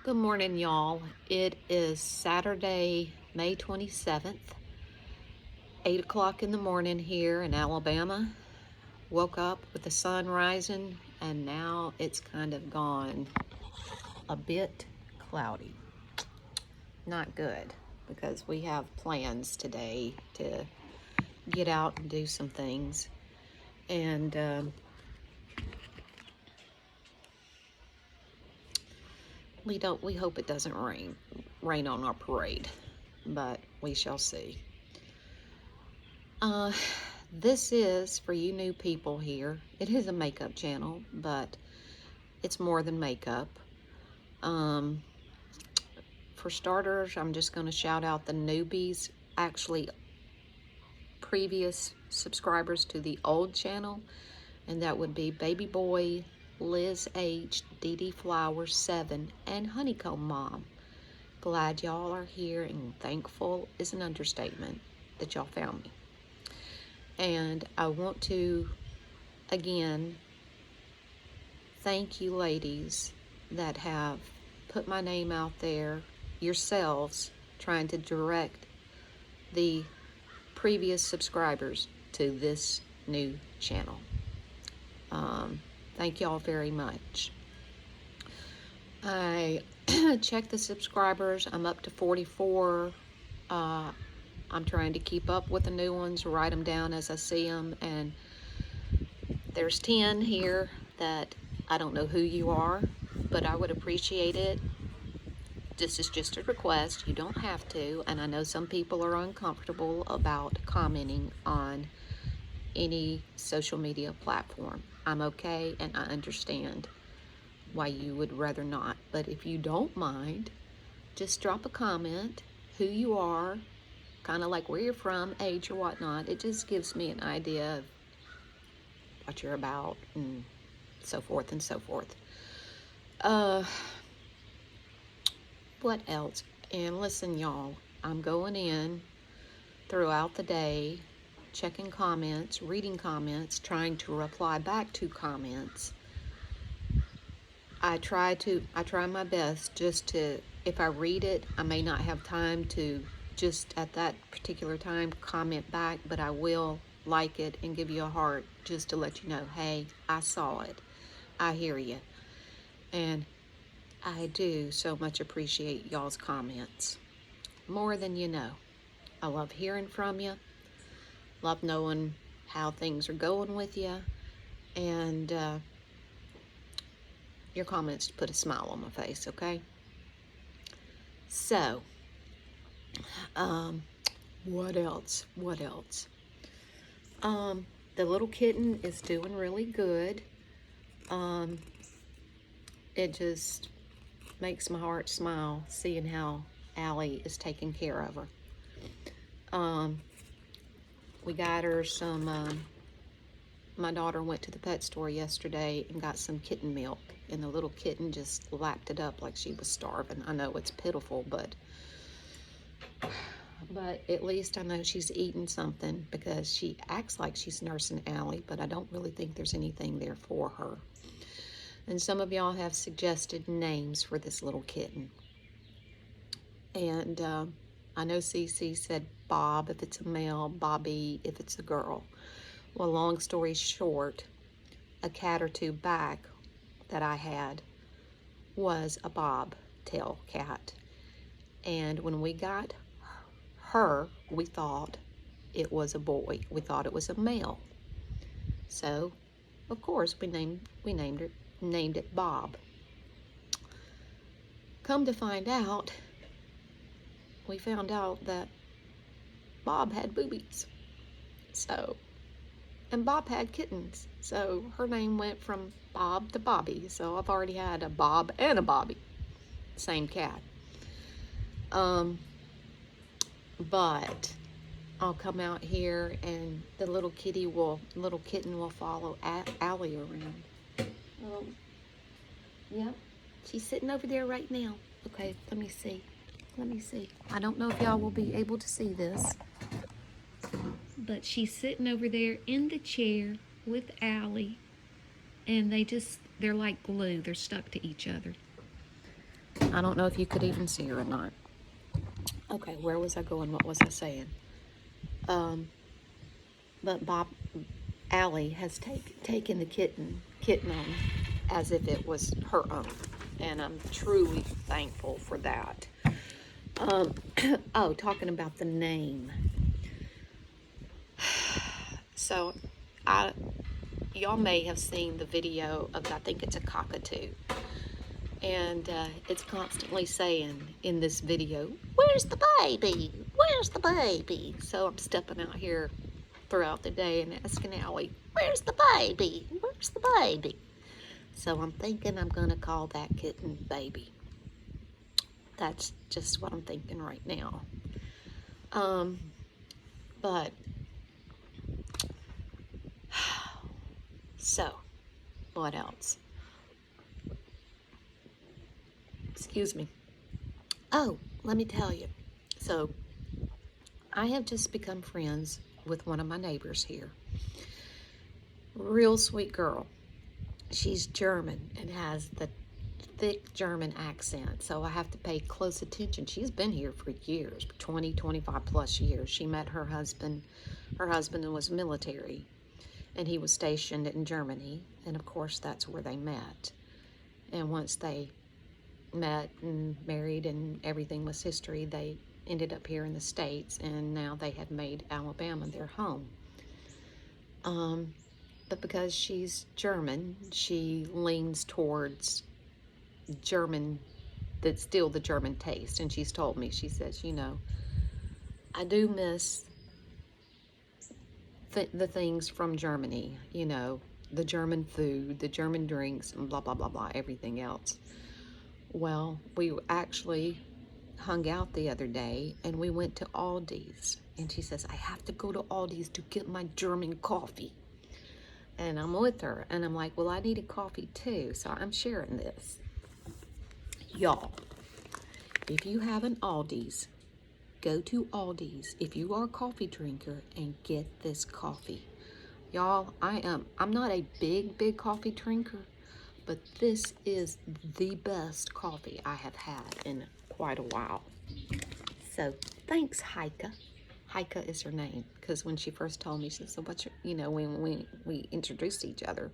Good morning, y'all. It is Saturday, May 27th, 8 o'clock in the morning here in Alabama. Woke up with the sun rising, and now it's kind of gone a bit cloudy. Not good, because we have plans today to get out and do some things. And we hope it doesn't rain on our parade, but we shall see. This is, for you new people here, it is a makeup channel, but it's more than makeup. For starters, I'm just going to shout out the newbies, actually previous subscribers to the old channel, and that would be Baby Boy, Liz H, DD Flowers 7, and Honeycomb Mom. Glad y'all are here, and thankful is an understatement that y'all found me. And I want to, again, thank you ladies that have put my name out there yourselves, trying to direct the previous subscribers to this new channel. Thank y'all very much. I checked the subscribers. I'm up to 44. I'm trying to keep up with the new ones, write them down as I see them, and there's 10 here that I don't know who you are, but I would appreciate it. This is just a request. You don't have to, and I know some people are uncomfortable about commenting on any social media platform. I'm okay, and I understand why you would rather not, but if you don't mind, just drop a comment, who you are, kind of like where you're from, age or whatnot. It just gives me an idea of what you're about, and so forth and so forth. What else? And listen, y'all, I'm going in throughout the day, checking comments, reading comments, trying to reply back to comments. I try my best just to, if I read it, I may not have time to just at that particular time comment back, but I will like it and give you a heart just to let you know, hey, I saw it. I hear you. And I do so much appreciate y'all's comments. More than you know. I love hearing from you. Love knowing how things are going with you. And your comments put a smile on my face, okay? So, what else? The little kitten is doing really good. It just makes my heart smile seeing how Allie is taking care of her. We got her some, my daughter went to the pet store yesterday and got some kitten milk, and the little kitten just lapped it up like she was starving. I know it's pitiful, but at least I know she's eating something, because she acts like she's nursing Allie, but I don't really think there's anything there for her. And some of y'all have suggested names for this little kitten. And I know Cece said Bob if it's a male, Bobby if it's a girl. Well, long story short, a cat or two back that I had was a bobtail cat. And when we got her, we thought it was a boy. We thought it was a male. So, of course, we named it Bob. Come to find out, we found out that Bob had boobies. So, and Bob had kittens. So her name went from Bob to Bobby. So I've already had a Bob and a Bobby. Same cat. But I'll come out here and the little kitten will follow Allie around. Yeah, she's sitting over there right now. Okay, let me see. I don't know if y'all will be able to see this, but she's sitting over there in the chair with Allie, and they're like glue. They're stuck to each other. I don't know if you could even see her or not. Okay, where was I going? What was I saying? But Allie has taken the kitten on as if it was her own, and I'm truly thankful for that. Oh, talking about the name. So, y'all may have seen the video of, I think it's a cockatoo, and it's constantly saying in this video, "Where's the baby? Where's the baby?" So I'm stepping out here throughout the day and asking Allie, "Where's the baby? Where's the baby?" So I'm thinking I'm gonna call that kitten Baby. That's just what I'm thinking right now. But so what else? Excuse me. Oh, let me tell you. So I have just become friends with one of my neighbors here. Real sweet girl. She's German and has the thick German accent, so I have to pay close attention. She's been here for years, 20, 25 plus years. She met her husband. Her husband was military, and he was stationed in Germany, and of course that's where they met. And once they met and married and everything was history, they ended up here in the States, and now they have made Alabama their home. But because she's German, she leans towards German, that's still the German taste. And she's told me, she says, I do miss the things from Germany, the German food, the German drinks, and blah, blah, blah, blah, everything else. Well, we actually hung out the other day and we went to Aldi's. And she says, I have to go to Aldi's to get my German coffee. And I'm with her and I'm like, well, I need a coffee too. So I'm sharing this. Y'all, if you have an Aldi's, go to Aldi's if you are a coffee drinker and get this coffee. Y'all, I'm not a big coffee drinker, but this is the best coffee I have had in quite a while. So thanks, Heike. Heike is her name, because when she first told me, she said, what's your, when we introduced each other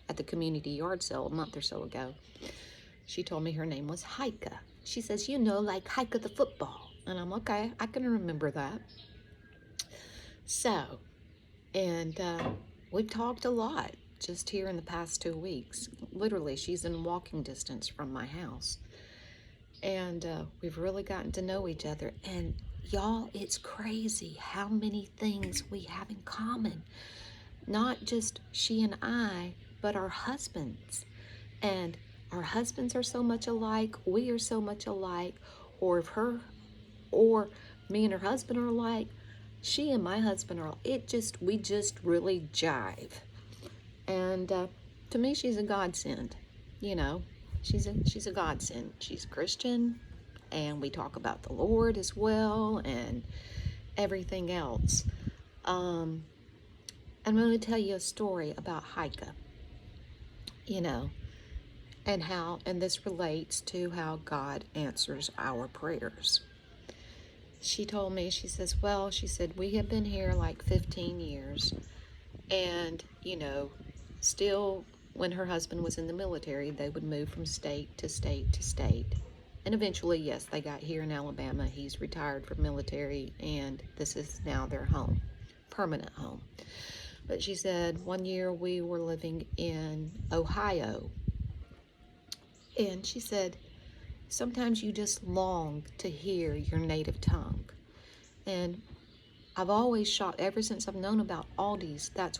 at the community yard sale a month or so ago, she told me her name was Heike. She says, like Heike the football. And I'm okay, I can remember that. So, and we've talked a lot just here in the past 2 weeks. Literally, she's in walking distance from my house. And we've really gotten to know each other. And y'all, it's crazy how many things we have in common. Not just she and I, but our husbands. And our husbands are so much alike, we are so much alike, or if her or me and her husband are alike, she and my husband are, we just really jive. And to me, she's a godsend, she's a godsend. She's a Christian, and we talk about the Lord as well and everything else. I'm going to tell you a story about Heike, and this relates to how God answers our prayers. She told me, she said, we have been here like 15 years, and, still, when her husband was in the military, they would move from state to state to state. And eventually, yes, they got here in Alabama. He's retired from military, and this is now their home, permanent home. But she said, one year we were living in Ohio, and she said, sometimes you just long to hear your native tongue. And I've always shopped, ever since I've known about Aldi's, that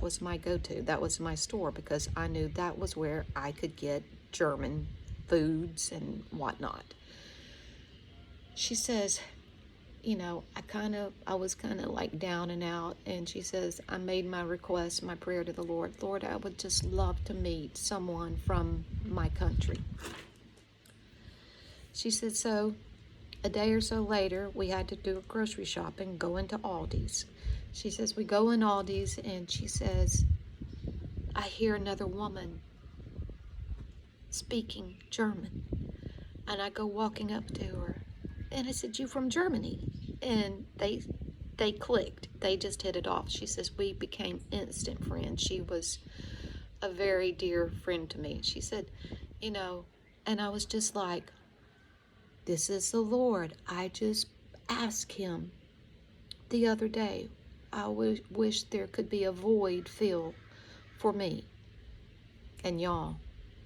was my go-to. That was my store, because I knew that was where I could get German foods and whatnot. She says, I was kind of like down and out, and she says, I made my request, my prayer to the Lord. Lord, I would just love to meet someone from my country. She said, so a day or so later, we had to do a grocery shopping, go into Aldi's. She says, we go in Aldi's, and she says, I hear another woman speaking German. And I go walking up to her, and I said, "You from Germany?" And they clicked. They just hit it off. She says, "We became instant friends." She was a very dear friend to me. She said, you know, and I was just like, this is the Lord. I just asked him the other day. I wish there could be a void filled for me. And y'all,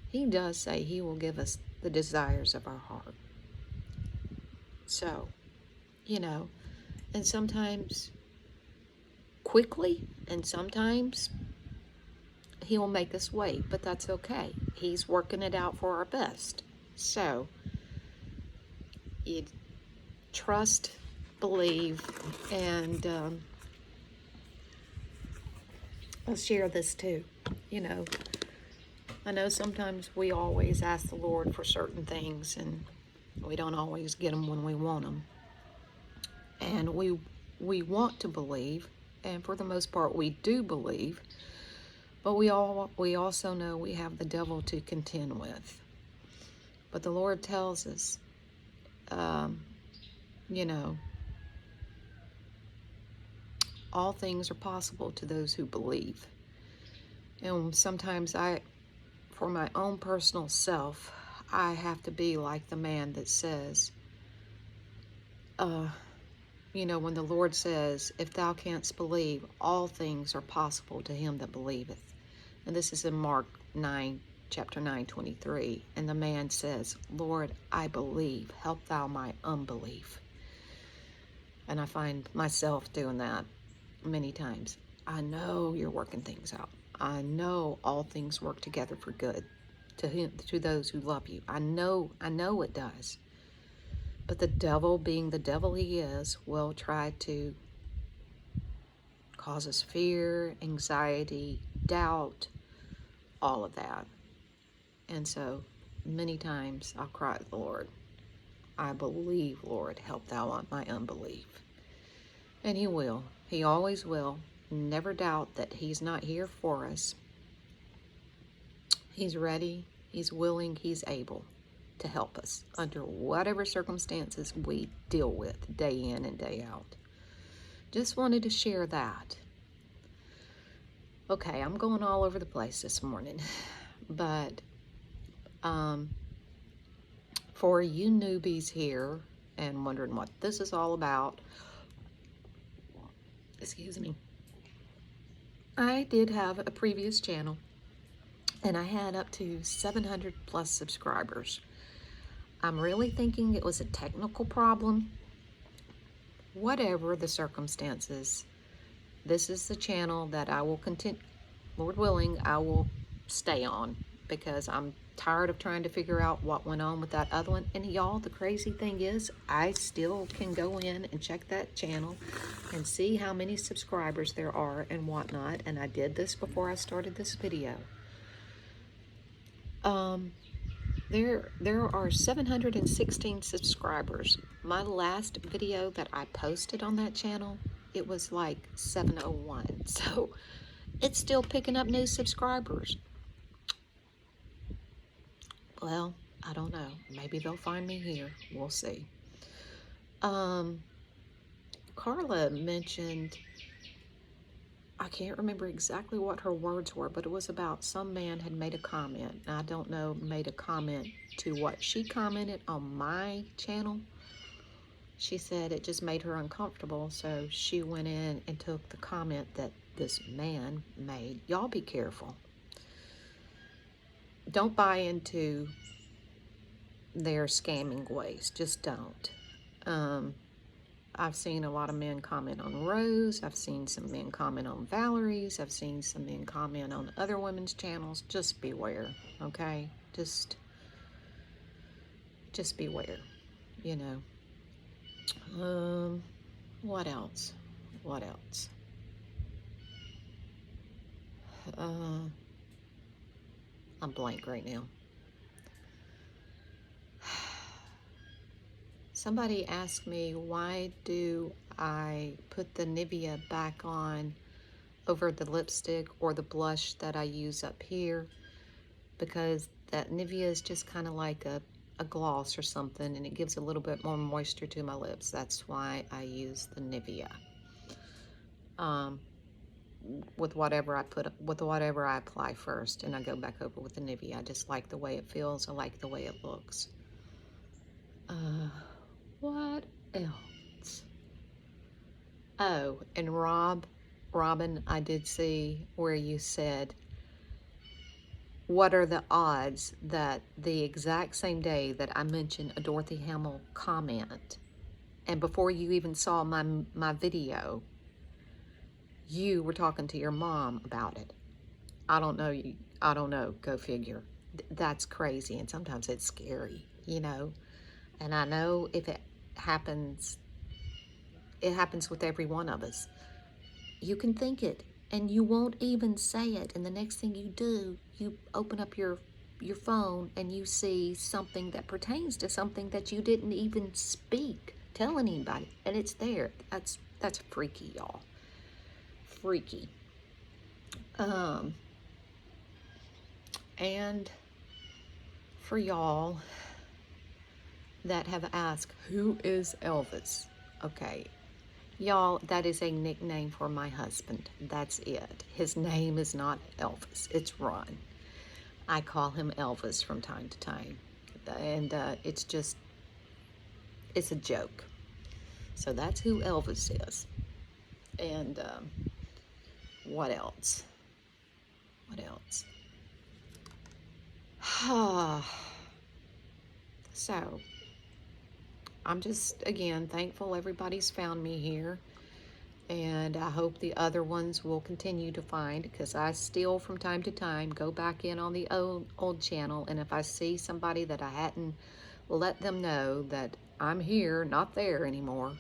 he does say he will give us the desires of our heart. So, you know, and sometimes quickly, and sometimes he will make us wait, but that's okay. He's working it out for our best. So, you trust, believe, and I'll share this too. You know, I know sometimes we always ask the Lord for certain things, and we don't always get them when we want them. And we want to believe, and for the most part, we do believe. But we also know we have the devil to contend with. But the Lord tells us, you know, all things are possible to those who believe. And sometimes for my own personal self, I have to be like the man that says, you know, when the Lord says, if thou canst believe, all things are possible to him that believeth. And this is in Mark 9, chapter 9:23. And the man says, Lord, I believe, help thou my unbelief. And I find myself doing that many times. I know you're working things out. I know all things work together for good to those who love you. I know it does. But the devil, being the devil he is, will try to cause us fear, anxiety, doubt, all of that. And so many times I'll cry to the Lord, I believe, Lord, help thou my unbelief. And he will. He always will. Never doubt that he's not here for us. He's ready, he's willing, he's able to help us under whatever circumstances we deal with day in and day out. Just wanted to share that. Okay, I'm going all over the place this morning, but for you newbies here and wondering what this is all about, excuse me, I did have a previous channel and I had up to 700 plus subscribers. I'm really thinking it was a technical problem. Whatever the circumstances, this is the channel that I will continue, Lord willing, I will stay on, because I'm tired of trying to figure out what went on with that other one. And y'all, the crazy thing is, I still can go in and check that channel and see how many subscribers there are and whatnot. And I did this before I started this video. There are 716 subscribers. My last video that I posted on that channel, it was like 701. So it's still picking up new subscribers. Well, I don't know. Maybe they'll find me here. We'll see. Carla mentioned, I can't remember exactly what her words were, but it was about some man had made a comment. I don't know, made a comment to what she commented on my channel. She said it just made her uncomfortable, so she went in and took the comment that this man made. Y'all be careful. Don't buy into their scamming ways. Just don't. I've seen a lot of men comment on Rose. I've seen some men comment on Valerie's. I've seen some men comment on other women's channels. Just beware, okay? Just beware, you know. What else? What else? I'm blank right now. Somebody asked me, why do I put the Nivea back on over the lipstick or the blush that I use up here? Because that Nivea is just kind of like a a gloss or something, and it gives a little bit more moisture to my lips. That's why I use the Nivea. With whatever I apply first, and I go back over with the Nivea. I just like the way it feels. I like the way it looks. What else? Oh, and Robin, I did see where you said, what are the odds that the exact same day that I mentioned a Dorothy Hamill comment, and before you even saw my video, you were talking to your mom about it? I don't know, go figure. That's crazy, and sometimes it's scary, you know? And I know if it happens with every one of us. You can think it, and you won't even say it, and the next thing you do, you open up your phone and you see something that pertains to something that you didn't even tell anybody, and it's there. That's freaky, y'all. Freaky. And for y'all that have asked, who is Elvis? Okay, y'all, that is a nickname for my husband. That's it. His name is not Elvis. It's Ron. I call him Elvis from time to time. And it's a joke. So that's who Elvis is. And what else? What else? So, I'm just, again, thankful everybody's found me here. And I hope the other ones will continue to find, because I still, from time to time, go back in on the old channel, and if I see somebody that I hadn't let them know that I'm here, not there anymore.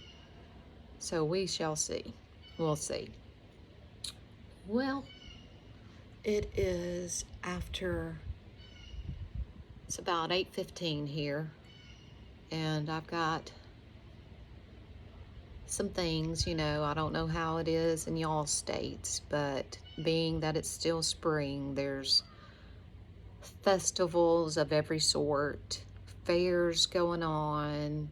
So we shall see. We'll see. Well, it's about 8:15 here, and I've got some things, I don't know how it is in y'all states, but being that it's still spring, there's festivals of every sort, fairs going on,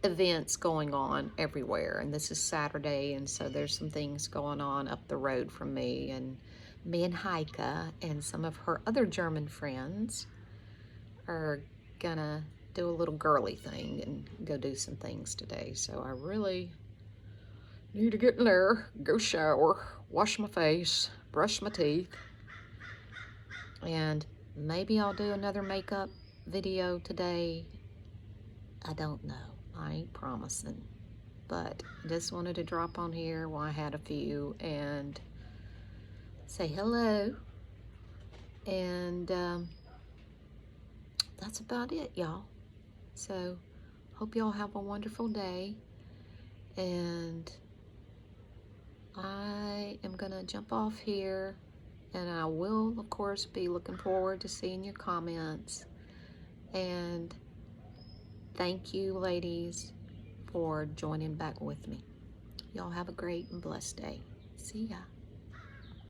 events going on everywhere. And this is Saturday, and so there's some things going on up the road from me. And me and Heike and some of her other German friends are gonna do a little girly thing and go do some things today. So I really need to get in there, go shower, wash my face, brush my teeth, and maybe I'll do another makeup video today. I don't know. I ain't promising. But I just wanted to drop on here while I had a few and say hello. And that's about it, y'all. So, hope y'all have a wonderful day. And I am going to jump off here. And I will, of course, be looking forward to seeing your comments. And thank you, ladies, for joining back with me. Y'all have a great and blessed day. See ya.